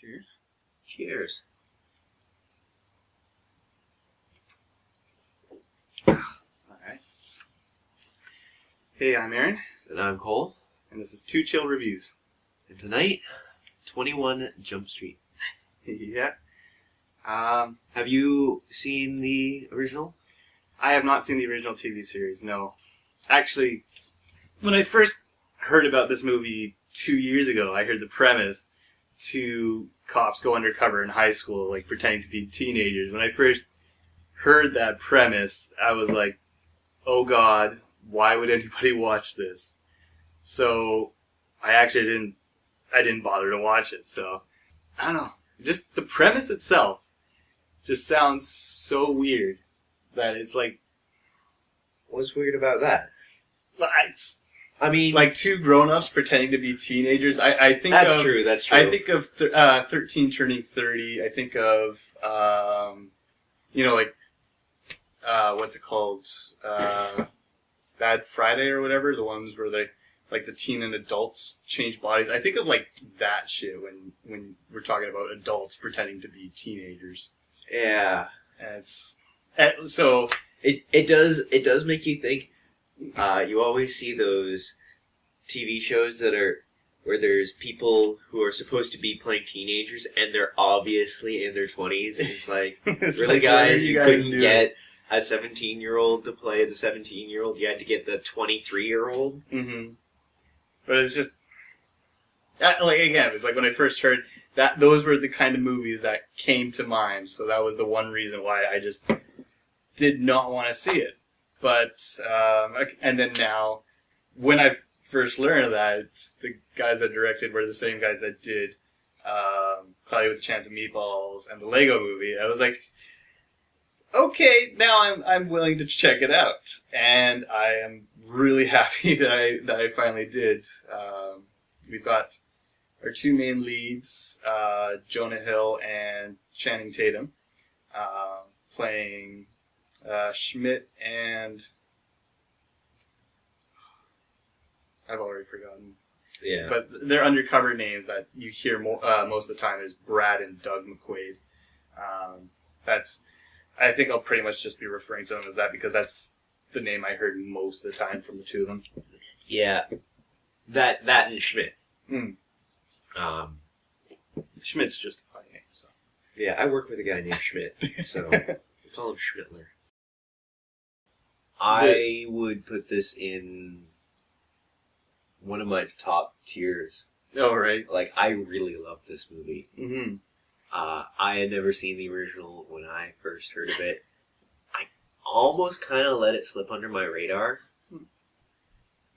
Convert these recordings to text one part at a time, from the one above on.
Cheers. Cheers. Alright. Hey, I'm Aaron. And I'm Cole. And this is Two Chill Reviews. And tonight, 21 Jump Street. Yeah. Have you seen the original? I have not seen the original TV series, no. Actually, when I first heard about this movie 2 years ago, I heard the premise. Two cops go undercover in high school, like, pretending to be teenagers. When I first heard that premise, I was like, oh god, why would anybody watch this? So, I didn't bother to watch it, so, I don't know. Just the premise itself just sounds so weird that it's like... What's weird about that? I mean... like two grown-ups pretending to be teenagers. I think that's true. I think of 13 turning 30. I think of, what's it called? Bad Friday or whatever. The ones where they, like, the teen and adults change bodies. I think of, like, that shit when we're talking about adults pretending to be teenagers. Yeah. And so... It does make you think. You always see those TV shows that are where there's people who are supposed to be playing teenagers and they're obviously in their 20s. It's like, it's really, like, guys, you couldn't get a 17-year-old to play the 17-year-old. You had to get the 23-year-old. Mm-hmm. But it's just... like, again, it's like when I first heard that, those were the kind of movies that came to mind. So that was the one reason why I just did not want to see it. But, and then now, when I first learned that the guys that directed were the same guys that did Cloudy with a Chance of Meatballs and the Lego Movie, I was like, okay, now I'm willing to check it out. And I am really happy that I finally did. We've got our two main leads, Jonah Hill and Channing Tatum, playing... Schmidt and... I've already forgotten. Yeah. But they're undercover names that you hear most of the time is Brad and Doug McQuaid. I think I'll pretty much just be referring to them as that because that's the name I heard most of the time from the two of them. Yeah. That and Schmidt. Mm. Schmidt's just a funny name, so... Yeah, I work with a guy named Schmidt, so we call him Schmittler. I would put this in one of my top tiers. Oh, right. Like, I really love this movie. Mm-hmm. I had never seen the original when I first heard of it. I almost kind of let it slip under my radar.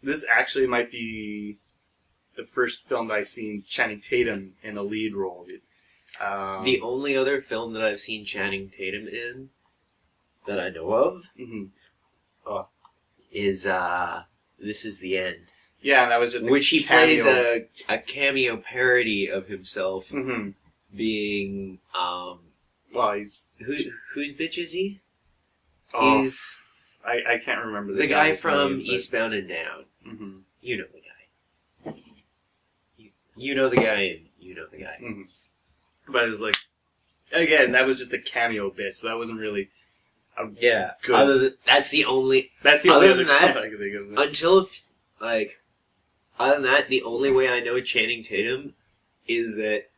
This actually might be the first film that I've seen Channing Tatum in a lead role. The only other film that I've seen Channing Tatum in that I know of is This Is the End. Yeah, and that was just which he plays a cameo parody of himself being well, he's whose bitch is he? Oh, He's I can't remember the guy from Eastbound and Down. Mm-hmm. You know the guy. You know the guy, and you know the guy. Mm-hmm. But it was like, again, that was just a cameo bit, so that wasn't really yeah. good. That's the only other that, film I could think of. Until, like, other than that, the only way I know Channing Tatum is that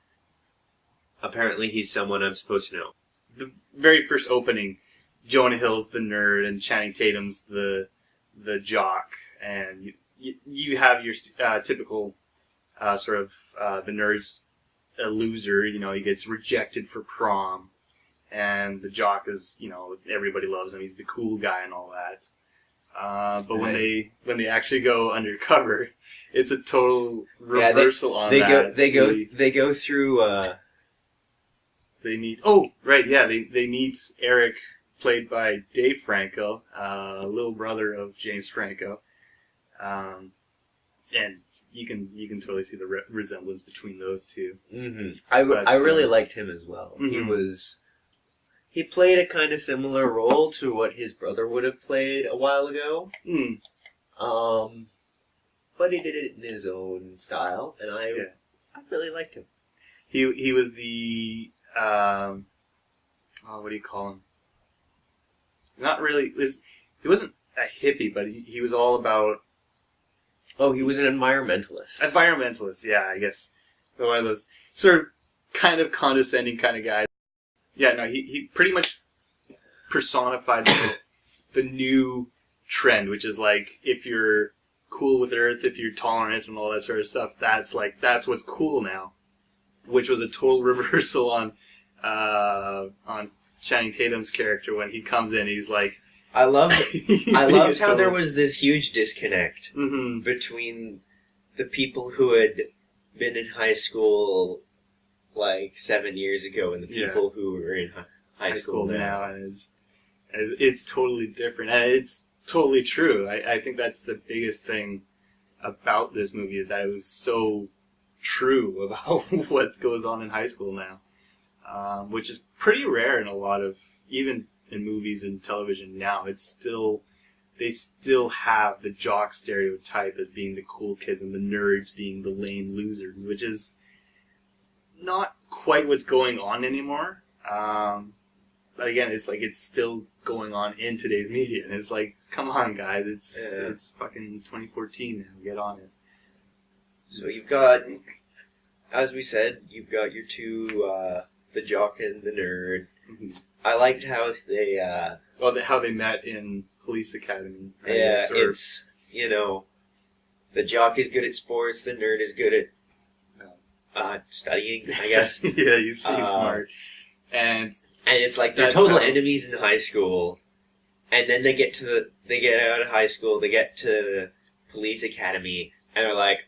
apparently he's someone I'm supposed to know. The very first opening, Jonah Hill's the nerd and Channing Tatum's the jock, and you have your typical sort of the nerd's a loser, you know, he gets rejected for prom, and the jock is, you know, everybody loves him, he's the cool guy and all that. But right. when they actually go undercover, it's a total reversal on that. They go through. They meet. Oh, right, yeah. They meet Eric, played by Dave Franco, little brother of James Franco, and you can totally see the resemblance between those two. Mm-hmm. I really liked him as well. Mm-hmm. He played a kind of similar role to what his brother would have played a while ago. Mm. But he did it in his own style, and I really liked him. He was the what do you call him? Not really. He wasn't a hippie, but he was all about. Oh, he was an environmentalist. Environmentalist, yeah, I guess. One of those sort of kind of condescending kind of guys. Yeah, no, he pretty much personified the new trend, which is like, if you're cool with Earth, if you're tolerant and all that sort of stuff, that's what's cool now. Which was a total reversal on Channing Tatum's character when he comes in. He's like, I loved how there was this huge disconnect between the people who had been in high school like 7 years ago and the people who were in high school now. And it's totally different. And it's totally true. I think that's the biggest thing about this movie, is that it was so true about what goes on in high school now, which is pretty rare in a lot of, even in movies and television now. They still have the jock stereotype as being the cool kids and the nerds being the lame losers, which is not quite what's going on anymore. But again, it's like, it's still going on in today's media, and it's like, come on, guys, it's fucking 2014 now. Get on it. So you've got, as we said, you've got your two, the jock and the nerd. Mm-hmm. I liked how they, how they met in Police Academy. Right? Yeah, it's, you know, the jock is good at sports, the nerd is good at studying, I guess. Yeah, he's smart. And it's like they're total enemies in high school, and then they get out of high school, they get to Police Academy, and they're like,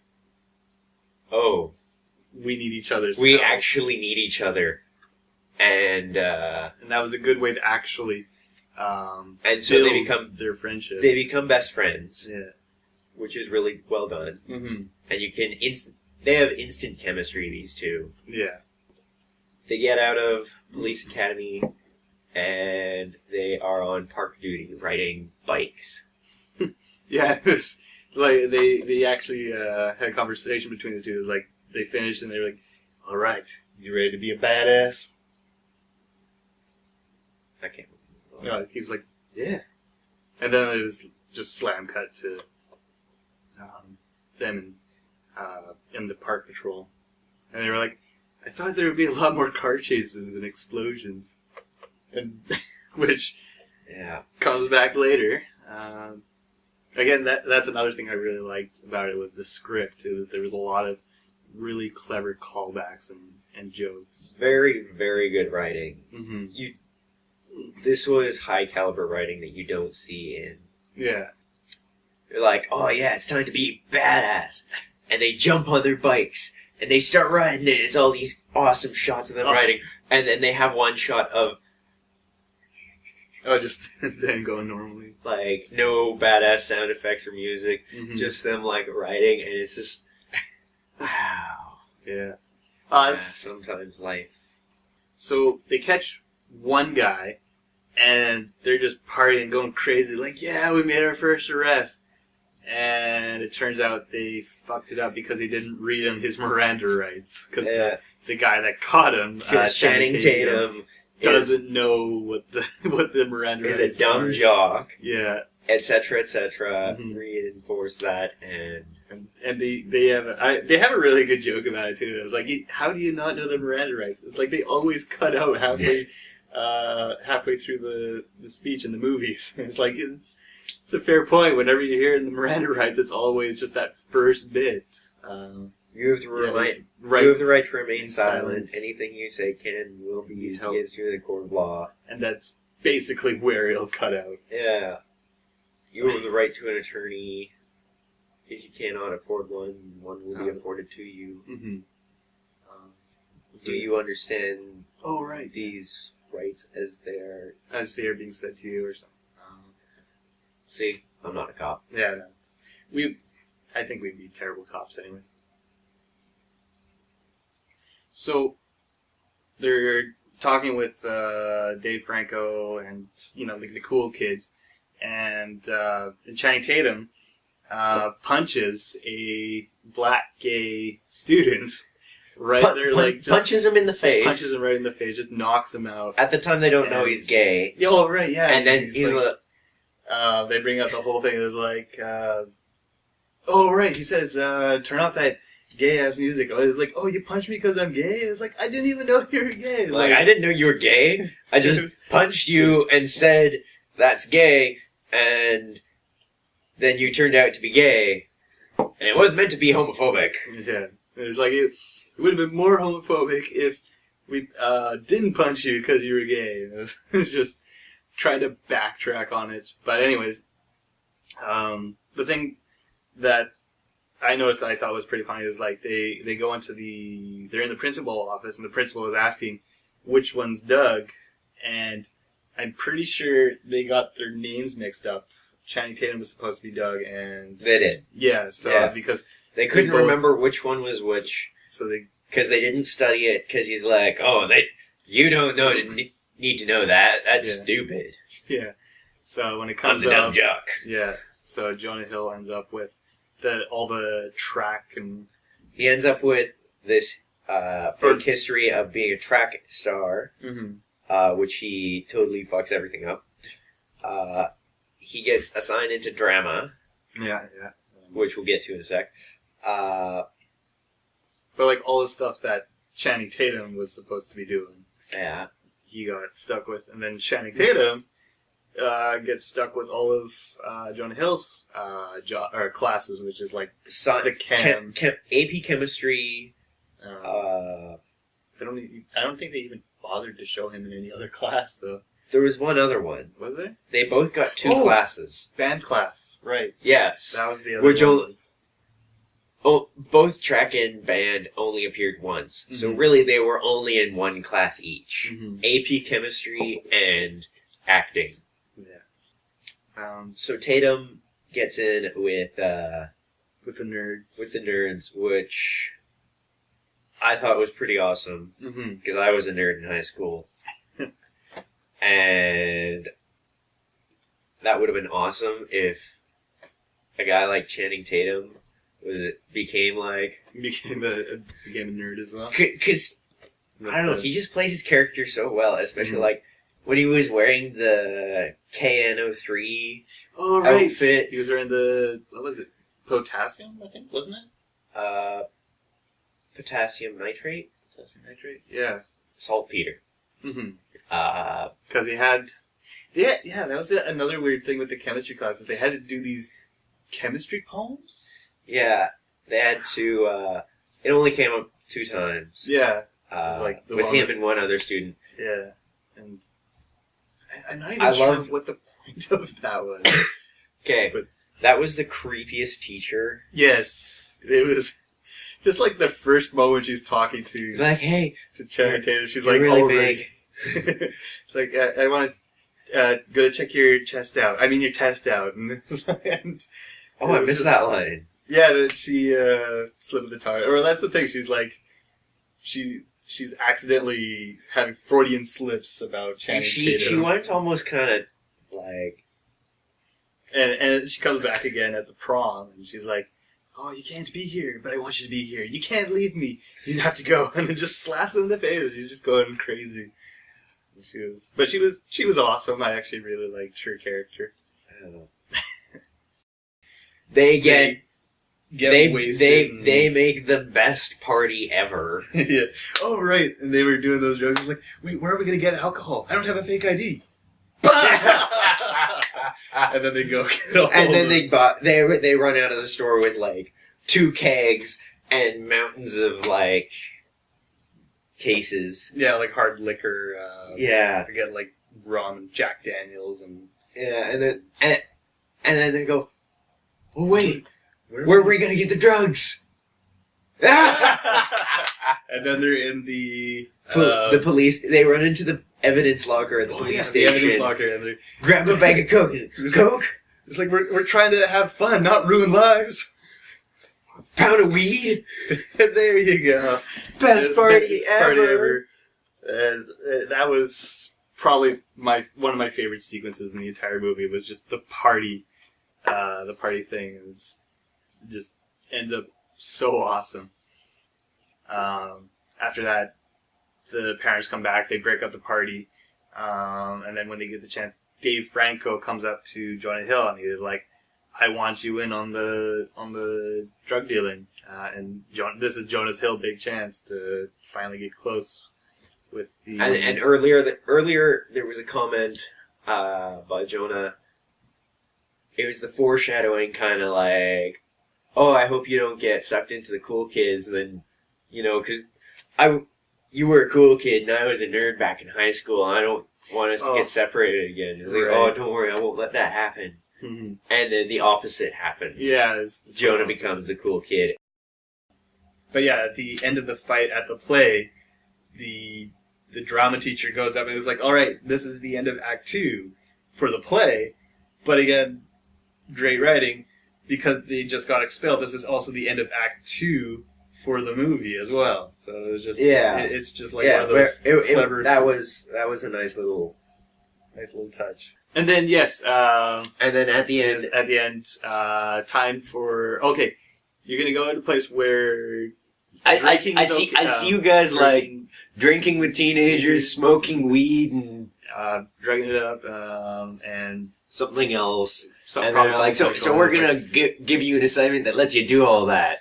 oh, we need each other. We actually need each other. And that was a good way to actually and so build they become their friendship. They become best friends. Yeah. Which is really well done. Mm-hmm. And you can they have instant chemistry, these two. Yeah. They get out of Police Academy and they are on park duty riding bikes. Yeah, it was like they actually had a conversation between the two. It was like, they finished and they were like, all right, you ready to be a badass? I can't remember. No, he was like, yeah. And then it was just slam cut to them in the park patrol. And they were like, I thought there would be a lot more car chases and explosions. And which comes back later. Again, that's another thing I really liked about it, was the script. There was a lot of really clever callbacks and jokes. Very, very good writing. Mm-hmm. This was high caliber writing that you don't see in. Yeah. They're like, oh yeah, it's time to be badass. And they jump on their bikes and they start riding, and it's all these awesome shots of them riding. And then they have one shot of just them going normally. Like, no badass sound effects or music. Mm-hmm. Just them, like, riding, and it's just, wow. Yeah. It's sometimes life. So they catch one guy, and they're just partying, going crazy, like, yeah, we made our first arrest. And it turns out they fucked it up because they didn't read him his Miranda rights. Because the guy that caught him, Channing Tatum, doesn't know what the Miranda rights is a dumb jock. Yeah. Etc. Etc. Mm-hmm. Reinforce that, and they have a really good joke about it too. It's like, how do you not know the Miranda rights? It's like they always cut out halfway through the speech in the movies. It's like, it's a fair point. Whenever you hear in the Miranda rights, it's always just that first bit. You have the right to remain silent. Anything you say can and will be used against you in a court of law. And that's basically where it'll cut out. Yeah. You have the right to an attorney. If you cannot afford one, one will be afforded to you. Mm-hmm. Do you understand these rights as they are being said to you or something? See, I'm not a cop. Yeah, no. I think we'd be terrible cops anyways. So they're talking with Dave Franco and the cool kids, and Channing Tatum punches a black gay student right there, like just punches him in the just face. punches him right in the face, just knocks him out. At the time, they don't know he's gay. Oh, right, yeah. And then he's like, they bring up the whole thing. It was like, oh, right. He says, turn off that gay ass music. I was like, oh, you punched me because I'm gay? It's like, I didn't even know you were gay. Like, I didn't know you were gay. I just punched you and said that's gay, and then you turned out to be gay, and it wasn't meant to be homophobic. Yeah. It's like, it would have been more homophobic if we didn't punch you because you were gay. It was just trying to backtrack on it. But anyways, the thing that I noticed that I thought was pretty funny is like they go into they're in the principal office, and the principal is asking which one's Doug, and I'm pretty sure they got their names mixed up. Channing Tatum was supposed to be Doug, and they did. Yeah, so because they couldn't remember which one was which, so because they didn't study it. Because he's like, oh, you don't know need to know that. That's stupid. Yeah. So when it comes I'm the dumb up, jock. Yeah. So Jonah Hill ends up with all the track, and he ends up with this fake history of being a track star, which he totally fucks everything up. He gets assigned into drama. Yeah. Which we'll get to in a sec. But like all the stuff that Channing Tatum was supposed to be doing. Yeah. He got stuck with, and then Channing Tatum gets stuck with all of Jonah Hill's classes, which is like the AP chemistry. I don't think they even bothered to show him in any other class though. There was one other one. Was there? They both got two classes. Band class, right? Yes, that was the other one. Both track and band only appeared once, so really they were only in one class each: AP chemistry and acting. Yeah. So Tatum gets in with the nerds. With the nerds, which I thought was pretty awesome because I was a nerd in high school, and that would have been awesome if a guy like Channing Tatum became a nerd as well. Because I don't know, he just played his character so well, especially like when he was wearing the KN03 outfit. He was wearing the, what was it? Potassium, I think, wasn't it? Potassium nitrate? Potassium nitrate? Yeah. Saltpeter. Because he had... Yeah, that was another weird thing with the chemistry class. That they had to do these chemistry poems? Yeah. They had to... it only came up 2 times. Yeah. It was like with him and one other student. Yeah. And I'm not even sure what the point of that was. Okay. But that was the creepiest teacher. Yes. It was... Just like the first moment she's talking to... He's like, hey... To Channing Tatum, she's like, really big. It's like, I want to go to check your chest out. I mean, your test out. And I missed that line. Yeah, that she slipped the tongue. Or that's the thing, she's like... She's accidentally having Freudian slips about Channing Tatum. She went almost kind of like... And she comes back again at the prom, and she's like, oh, you can't be here, but I want you to be here. You can't leave me. You have to go. And it just slaps him in the face. She's just going crazy. She was awesome. I actually really liked her character. They make the best party ever. Yeah. Oh, right. And they were doing those jokes. It's like, wait, where are we going to get alcohol? I don't have a fake ID. And then they go get all and then they run out of the store with like 2 kegs and mountains of like cases. Yeah, like hard liquor. Yeah. They get like rum and Jack Daniels and and then they go, oh, wait, where are we gonna get the drugs? And then they're in the police. They run into the evidence locker at the police station. The evidence locker, and they grab a bag of coke. Coke? It's like we're trying to have fun, not ruin lives. Pound of weed. There you go. Best party ever. And that was probably one of my favorite sequences in the entire movie. Was just the party thing. It just ends up so awesome. After that, the parents come back. They break up the party, and then when they get the chance, Dave Franco comes up to Jonah Hill, and he is like, "I want you in on the drug dealing." And this is Jonah Hill's big chance to finally get close with the. And earlier there was a comment by Jonah. It was the foreshadowing, kind of like, "Oh, I hope you don't get sucked into the cool kids." And then, because you were a cool kid and I was a nerd back in high school, and I don't want us to get seperated again. It's like, "Oh, don't worry, I won't let that happen." Mm-hmm. And then the opposite happens. Yeah, Jonah becomes a cool kid. But yeah, at the end of the fight at the play, the drama teacher goes up and is like, "All right, this is the end of Act 2 for the play." But again, great writing, because they just got expelled. This is also the end of Act 2 for the movie as well. So it's just it's just like one of those clever. That was a nice little touch. And then and then at the end, time for you're gonna go to a place where I see you guys like drinking with teenagers, smoking weed, and drugging it up, and something else. And they're like, so we're gonna give you an assignment that lets you do all that.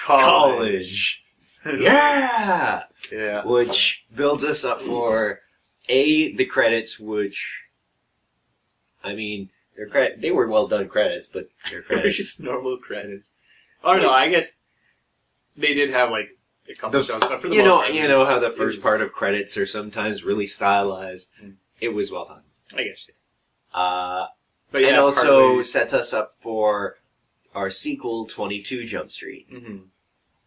College. Yeah! Yeah. Which builds us up for the credits, which, I mean, they were well done credits, but they're credits. Just normal credits. Oh no, I guess they did have like a couple shows, but for the most part, you know how the first part of credits are sometimes really stylized. It was well done. I guess. But yeah, and also sets us up for our sequel, 22 Jump Street,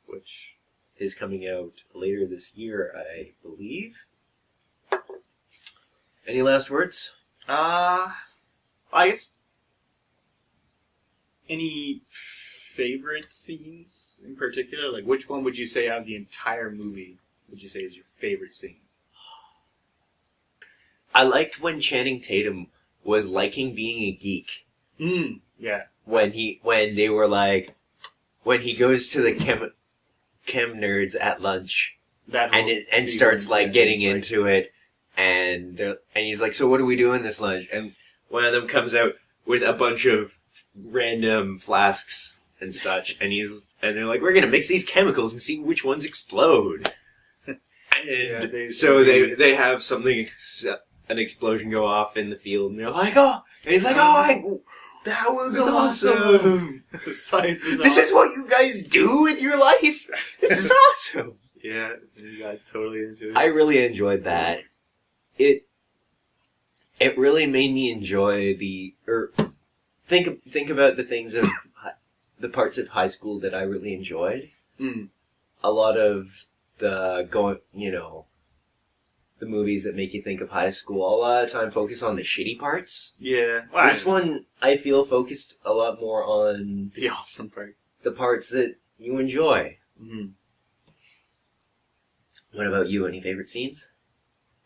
which is coming out later this year, I believe. Any last words? I guess any favorite scenes in particular? Like, which one would you say out of the entire movie would you say is your favorite scene? I liked when Channing Tatum was liking being a geek. Yeah. When they were like, when he goes to the chem nerds at lunch, and starts like getting into it, and he's like, "So what are we doing this lunch?" And one of them comes out with a bunch of random flasks and such, and they're like, "We're gonna mix these chemicals and see which ones explode." And they have something, an explosion go off in the field, and they're like, "Oh!" And he's like, "Oh, that was awesome! Science was this is what you guys do with your life? This is awesome!" Yeah, you got totally into it. I really enjoyed that. It really made me enjoy think about the things of the parts of high school that I really enjoyed. A lot of the movies that make you think of high school, a lot of time focus on the shitty parts. Yeah. Well, this one, I feel, focused a lot more on the awesome parts. The parts that you enjoy. Mm-hmm. What about you? Any favorite scenes?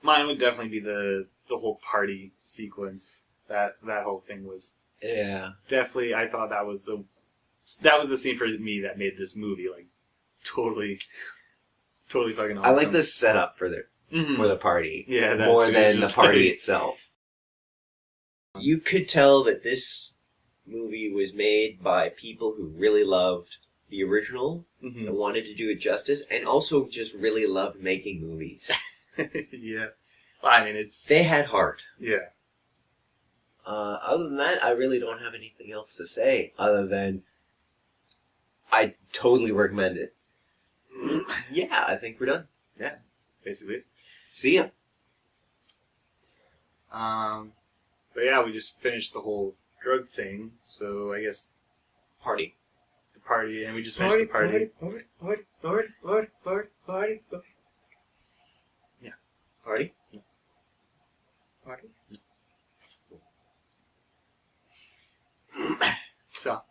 Mine would definitely be the whole party sequence. That whole thing was... Yeah. Definitely, I thought that was the scene for me that made this movie, like, totally fucking awesome. I like the setup for the party. Yeah, more than the party itself. You could tell that this movie was made by people who really loved the original and wanted to do it justice, and also just really loved making movies. Yeah. Well, I mean, they had heart. Yeah. Other than that, I really don't have anything else to say, other than I totally recommend it. Yeah, I think we're done. Yeah, basically. See ya. But yeah, we just finished the whole drug thing, so I guess party, and we just finished the party. Party. Yeah. Party. So.